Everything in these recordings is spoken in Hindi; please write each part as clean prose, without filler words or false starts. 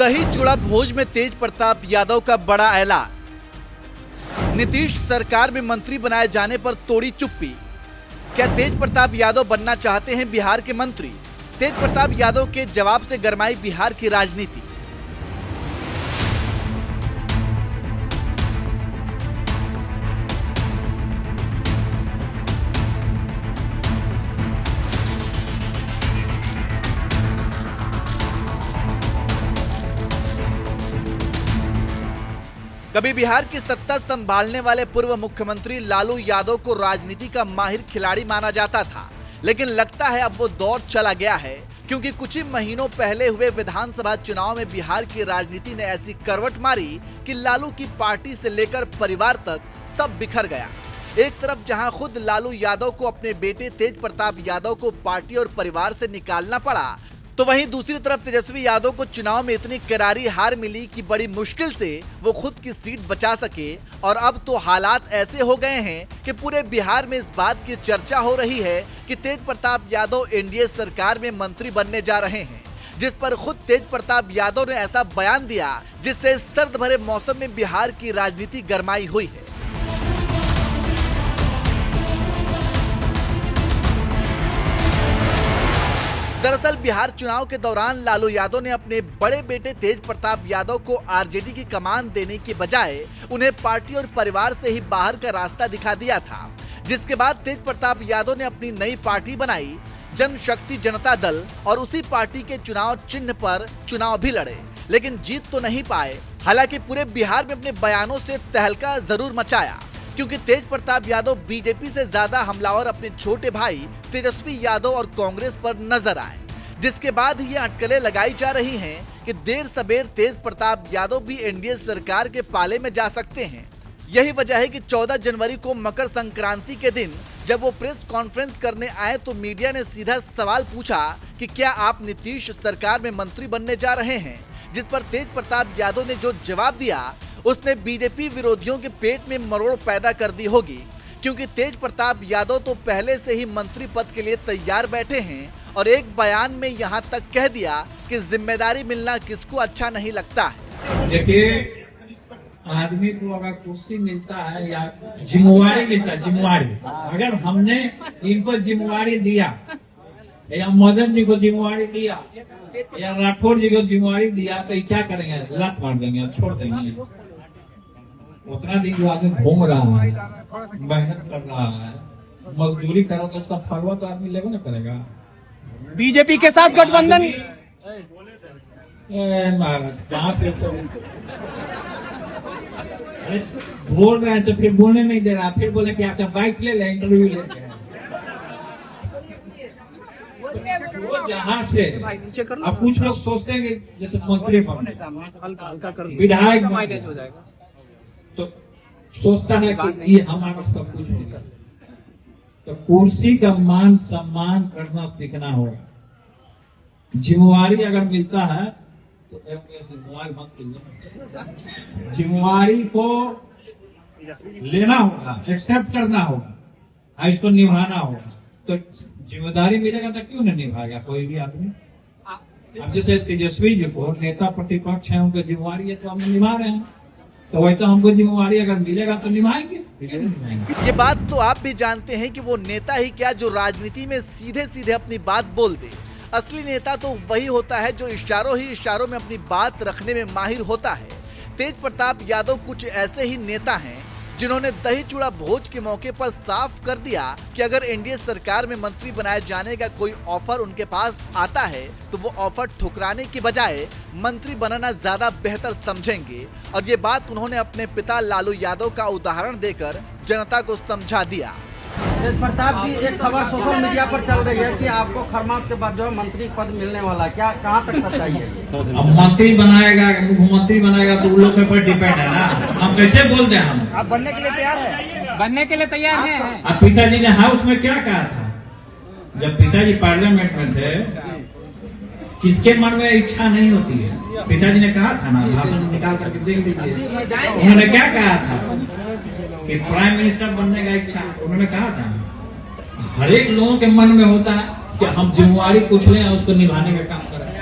दही चूड़ा भोज में तेज प्रताप यादव का बड़ा ऐलान। नीतीश सरकार में मंत्री बनाए जाने पर तोड़ी चुप्पी। क्या तेज प्रताप यादव बनना चाहते हैं बिहार के मंत्री? तेज प्रताप यादव के जवाब से गरमाई बिहार की राजनीति। कभी बिहार की सत्ता संभालने वाले पूर्व मुख्यमंत्री लालू यादव को राजनीति का माहिर खिलाड़ी माना जाता था, लेकिन लगता है अब वो दौर चला गया है, क्योंकि कुछ ही महीनों पहले हुए विधानसभा चुनाव में बिहार की राजनीति ने ऐसी करवट मारी कि लालू की पार्टी से लेकर परिवार तक सब बिखर गया। एक तरफ जहां खुद लालू यादव को अपने बेटे तेज प्रताप यादव को पार्टी और परिवार से निकालना पड़ा, तो वहीं दूसरी तरफ तेजस्वी यादव को चुनाव में इतनी करारी हार मिली कि बड़ी मुश्किल से वो खुद की सीट बचा सके। और अब तो हालात ऐसे हो गए हैं कि पूरे बिहार में इस बात की चर्चा हो रही है कि तेज प्रताप यादव एनडीए सरकार में मंत्री बनने जा रहे हैं, जिस पर खुद तेज प्रताप यादव ने ऐसा बयान दिया जिससे सर्द भरे मौसम में बिहार की राजनीति गरमाई हुई है। दरअसल बिहार चुनाव के दौरान लालू यादव ने अपने बड़े बेटे तेज प्रताप यादव को आरजेडी की कमान देने की बजाय उन्हें पार्टी और परिवार से ही बाहर का रास्ता दिखा दिया था, जिसके बाद तेज प्रताप यादव ने अपनी नई पार्टी बनाई, जनशक्ति जनता दल, और उसी पार्टी के चुनाव चिन्ह पर चुनाव भी लड़े, लेकिन जीत तो नहीं पाए। हालांकि पूरे बिहार में अपने बयानों से तहलका जरूर मचाया, क्योंकि तेज प्रताप यादव बीजेपी से ज्यादा हमलावर अपने छोटे भाई तेजस्वी यादव और कांग्रेस पर नजर आए, जिसके बाद ये अटकलें लगाई जा रही हैं कि देर सबेर तेज प्रताप यादव भी एनडीए सरकार के पाले में जा सकते हैं। यही वजह है कि 14 जनवरी को मकर संक्रांति के दिन जब वो प्रेस कॉन्फ्रेंस करने आए तो मीडिया ने सीधा सवाल पूछा कि क्या आप नीतीश सरकार में मंत्री बनने जा रहे हैं, जिस पर तेज प्रताप यादव ने जो जवाब दिया उसने बीजेपी विरोधियों के पेट में मरोड़ पैदा कर दी होगी, क्योंकि तेज प्रताप यादव तो पहले से ही मंत्री पद के लिए तैयार बैठे हैं और एक बयान में यहां तक कह दिया कि जिम्मेदारी मिलना किसको अच्छा नहीं लगता है। देखिए, आदमी को अगर कुर्सी मिलता है या जिम्मेवारी मिलता है, जिम्मेवारी अगर हमने इनको जिम्मेवारी दिया या मदन जी को जिम्मेवारी दिया या राठौर जी को जिम्मेवारी दिया तो ये क्या करेंगे? लात मार देंगे, छोड़ देंगे। उतना दिन जो आदमी घूम रहा है, मेहनत कर रहा है, मजदूरी करो तो उसका फलवा तो आदमी लेगा ना करेगा। बीजेपी के साथ गठबंधन कहाँ से बोल रहे हैं तो फिर बोलने नहीं दे रहा, फिर बोले कि आपका बाइक ले लें, इंटरव्यू लेते हैं। जहाँ से अब कुछ लोग सोचते हैं कि जैसे मंत्री विधायक हो जाएगा तो सोचता है कि ये हमारा सब कुछ होगा। तो कुर्सी का मान सम्मान करना सीखना होगा। जिम्मेवारी अगर मिलता है तो जिम्मेवारी मत कीजिए, जिम्मेवारी को लेना होगा, एक्सेप्ट करना होगा, इसको निभाना होगा। तो जिम्मेदारी मिलेगा तो क्यों नहीं निभाएगा कोई भी आदमी? अब जैसे तेजस्वी जी को नेता प्रतिपक्ष है, उनको जिम्मेवारी है तो हम निभा रहे हैं, तो वैसा हमको जिम्मेवारी अगर मिलेगा तो निभाएंगे। ये बात तो आप भी जानते हैं कि वो नेता ही क्या जो राजनीति में सीधे सीधे अपनी बात बोल दे। असली नेता तो वही होता है जो इशारों ही इशारों में अपनी बात रखने में माहिर होता है। तेज प्रताप यादव कुछ ऐसे ही नेता हैं जिन्होंने दही चूड़ा भोज के मौके पर साफ कर दिया कि अगर एनडीए सरकार में मंत्री बनाए जाने का कोई ऑफर उनके पास आता है तो वो ऑफर ठुकराने की बजाय मंत्री बनाना ज्यादा बेहतर समझेंगे। और ये बात उन्होंने अपने पिता लालू यादव का उदाहरण देकर जनता को समझा दिया। तेज प्रताप जी, एक खबर सोशल मीडिया पर चल रही है कि आपको खरमास के बाद जो है मंत्री पद मिलने वाला, क्या कहाँ तक सच्चाई है? अब मंत्री बनाएगा, मुख्यमंत्री बनाएगा तो उन लोग के ऊपर डिपेंड है ना, हम कैसे बोल दें? हम आप बनने के लिए तैयार है? बनने के लिए तैयार है। अब पिताजी ने हाउस में क्या कहा था जब पिताजी पार्लियामेंट में थे? किसके मन में इच्छा नहीं होती है? पिताजी ने कहा था ना, भाषण निकाल करके देख लीजिए, उन्होंने क्या कहा था कि प्राइम मिनिस्टर बनने का इच्छा, उन्होंने कहा था। हर एक लोगों के मन में होता है, कि हम जिम्मेवारी कुछ लें और उसको निभाने का काम करें।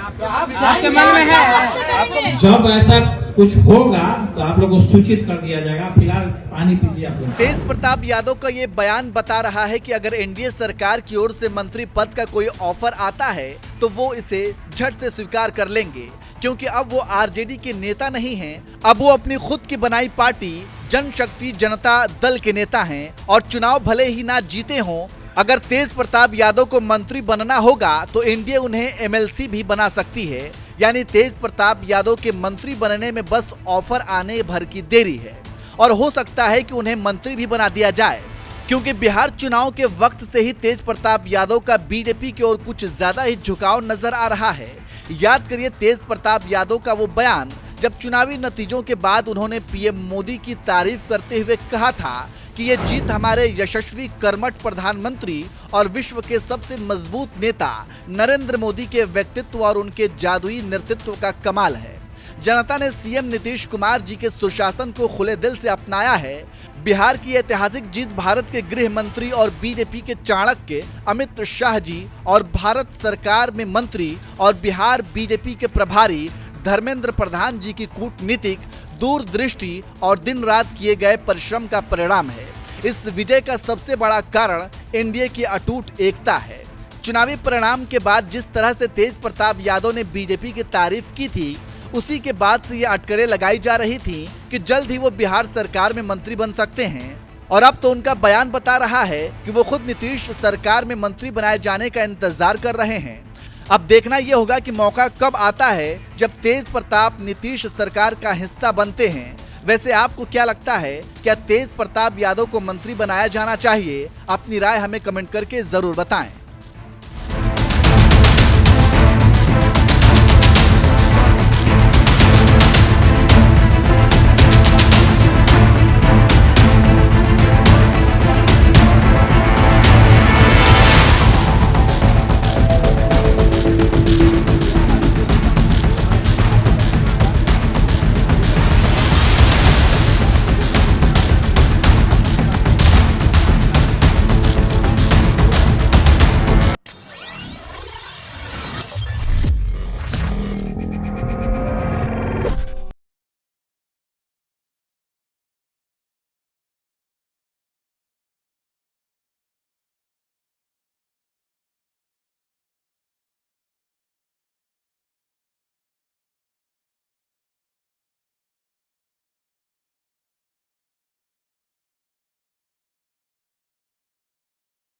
आपके मन में है? जब ऐसा कुछ होगा तो आप लोग को सूचित कर दिया जाएगा। फिलहाल पानी पीजिए आप लोग। तेज प्रताप यादव का ये बयान बता रहा है कि अगर एनडीए सरकार की ओर से मंत्री पद का कोई ऑफर आता है तो वो इसे झट से स्वीकार कर लेंगे, क्योंकि अब वो आरजेडी के नेता नहीं हैं, अब वो अपनी खुद की बनाई पार्टी जनशक्ति जनता दल के नेता हैं और चुनाव भले ही ना जीते हों, अगर तेज प्रताप यादव को मंत्री बनना होगा तो एनडीए उन्हें एमएलसी भी बना सकती है। यानी तेज प्रताप यादव के मंत्री बनने में बस ऑफर आने भर की देरी है और हो सकता है कि उन्हें मंत्री भी बना दिया जाए, क्योंकि बिहार चुनाव के वक्त से ही तेज प्रताप यादव का बीजेपी की ओर कुछ ज्यादा ही झुकाव नजर आ रहा है। याद करिए तेज प्रताप यादव का वो बयान जब चुनावी नतीजों के बाद उन्होंने पीएम मोदी की तारीफ करते हुए कहा था कि ये जीत हमारे यशस्वी कर्मठ प्रधानमंत्री और विश्व के सबसे मजबूत नेता नरेंद्र मोदी के व्यक्तित्व और उनके जादुई नेतृत्व का कमाल है। जनता ने सीएम नीतीश कुमार जी के सुशासन को खुले दिल से अपनाया है। बिहार की ऐतिहासिक जीत भारत के गृह मंत्री और बीजेपी के चाणक्य अमित शाह जी और भारत सरकार में मंत्री और बिहार बीजेपी के प्रभारी धर्मेंद्र प्रधान जी की कूटनीतिक दूरदृष्टि और दिन रात किए गए परिश्रम का परिणाम है। इस विजय का सबसे बड़ा कारण एनडीए की अटूट एकता है। चुनावी परिणाम के बाद जिस तरह से तेज प्रताप यादव ने बीजेपी की तारीफ की थी, उसी के बाद से ये अटकलें लगाई जा रही थी कि जल्द ही वो बिहार सरकार में मंत्री बन सकते हैं। और अब तो उनका बयान बता रहा है कि वो खुद नीतीश सरकार में मंत्री बनाए जाने का इंतजार कर रहे हैं। अब देखना ये होगा कि मौका कब आता है जब तेज प्रताप नीतीश सरकार का हिस्सा बनते हैं। वैसे आपको क्या लगता है, क्या तेज प्रताप यादव को मंत्री बनाया जाना चाहिए? अपनी राय हमें कमेंट करके जरूर बताएं।